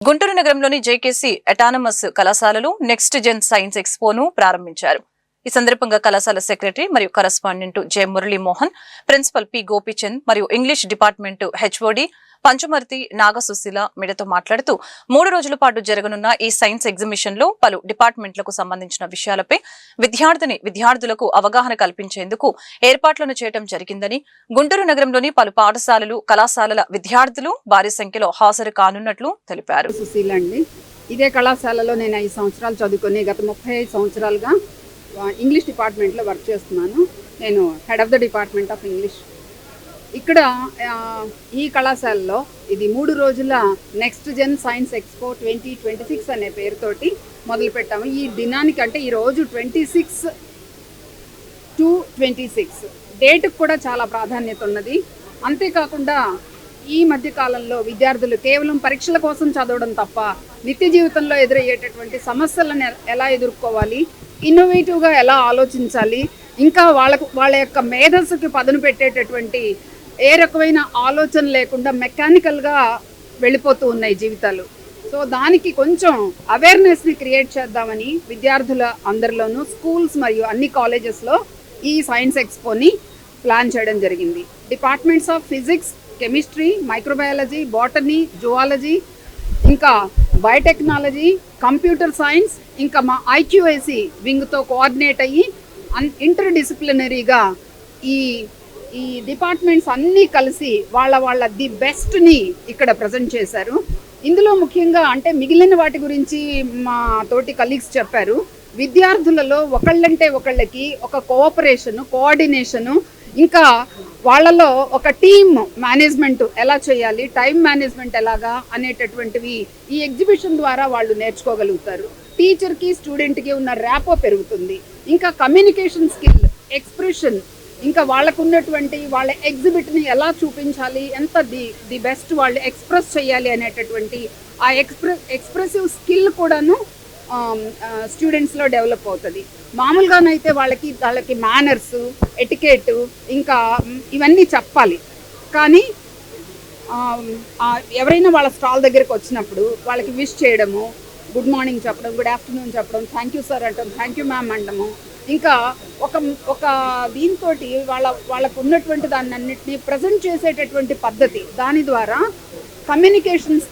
గుంటూరు నగరంలోని JKC autonomous కళాశాలలో next gen science ఎక్స్పోను ప్రారంభించారు. ఈ సందర్భంగా కళాశాల సెక్రటరీ మరియు correspondent J Muralimohan, principal P Gopichand మరియు English department HOD Panchamarthi Nagasusheela మీడియాతో మాట్లాడుతూ 3 రోజుల పాటు జరగనున్న ఈ సైన్స్ ఎగ్జిబిషన్ లో పలు డిపార్ట్మెంట్లకు సంబంధించిన విషయాలపై విద్యార్థులకు అవగాహన కల్పించేందుకు ఏర్పాట్లను చేయడం జరిగిందని, గుంటూరు నగరంలోని పలు పాఠశాలలు కళాశాలల విద్యార్థులు భారీ సంఖ్యలో హాజరు కానున్నట్లు తెలిపారు. ఇదే కళాశాలలో నేను 5 సంవత్సరాలు చదువుకొని గత 35 సంవత్సరాలుగా ఇంగ్లీష్ డిపార్ట్మెంట్లో వర్క్ చేస్తున్నాను. నేను head of the department of English. ఇక్కడ ఈ కళాశాలలో ఇది 3 రోజుల నెక్స్ట్ జెన్ సైన్స్ ఎక్స్పో 2026 అనే పేరుతోటి మొదలుపెట్టాము. ఈ దినానికి అంటే ఈరోజు 26/2/26 డేట్కి కూడా చాలా ప్రాధాన్యత ఉన్నది. అంతేకాకుండా ఈ మధ్య కాలంలో విద్యార్థులు కేవలం పరీక్షల కోసం చదవడం తప్ప నిత్య జీవితంలో ఎదురయ్యేటటువంటి సమస్యలను ఎలా ఎదుర్కోవాలి, ఇన్నోవేటివ్గా ఎలా ఆలోచించాలి, ఇంకా వాళ్ళ యొక్క మేధస్సుకి పదును పెట్టేటటువంటి ఏ రకమైన ఆలోచన లేకుండా మెకానికల్గా వెళ్ళిపోతూ ఉన్నాయి జీవితాలు. సో దానికి కొంచెం అవేర్నెస్ని క్రియేట్ చేద్దామని విద్యార్థుల అందరిలోనూ స్కూల్స్ మరియు అన్ని కాలేజెస్లో ఈ సైన్స్ ఎక్స్పోని ప్లాన్ చేయడం జరిగింది. Departments of physics, chemistry, microbiology, botany, zoology, ఇంకా బయోటెక్నాలజీ, కంప్యూటర్ సైన్స్, ఇంకా మా ఐక్యూఏసీ వింగ్తో కోఆర్డినేట్ అయ్యి ఇంటర్ డిసిప్లినరీగా ఈ డిపార్ట్మెంట్స్ అన్నీ కలిసి వాళ్ళ ది బెస్ట్ని ఇక్కడ ప్రజెంట్ చేశారు. ఇందులో ముఖ్యంగా అంటే మిగిలిన వాటి గురించి మా తోటి కలీగ్స్ చెప్పారు. విద్యార్థులలో ఒకళ్ళంటే ఒకళ్ళకి ఒక కోఆపరేషను, కోఆర్డినేషను, ఇంకా వాళ్ళలో ఒక టీమ్ మేనేజ్మెంట్ ఎలా చేయాలి, టైం మేనేజ్మెంట్ ఎలాగా అనేటటువంటివి ఈ ఎగ్జిబిషన్ ద్వారా వాళ్ళు నేర్చుకోగలుగుతారు. టీచర్కి స్టూడెంట్కి ఉన్న ర్యాపో పెరుగుతుంది. ఇంకా కమ్యూనికేషన్ స్కిల్, ఎక్స్ప్రెషన్, ఇంకా వాళ్ళకు ఉన్నటువంటి వాళ్ళ ఎగ్జిబిట్ని ఎలా చూపించాలి, ఎంత ది బెస్ట్ వాళ్ళు ఎక్స్ప్రెస్ చేయాలి అనేటటువంటి ఆ ఎక్స్ప్రెసివ్ స్కిల్ కూడాను స్టూడెంట్స్లో డెవలప్ అవుతుంది. మామూలుగానైతే వాళ్ళకి మేనర్స్, ఎటికేట్ ఇంకా ఇవన్నీ చెప్పాలి. కానీ ఎవరైనా వాళ్ళ స్టాల్ దగ్గరికి వచ్చినప్పుడు వాళ్ళకి విష్ చేయడము, గుడ్ మార్నింగ్ చెప్పడం, గుడ్ ఆఫ్టర్నూన్ చెప్పడం, థ్యాంక్ యూ సార్ అంటాం, థ్యాంక్ యూ మ్యామ్ అంటాము, ఇంకా ఒక దీంతో వాళ్ళకు ఉన్నటువంటి దాన్ని అన్నింటినీ ప్రజెంట్ చేసేటటువంటి పద్ధతి, దాని ద్వారా కమ్యూనికేషన్ స్కిల్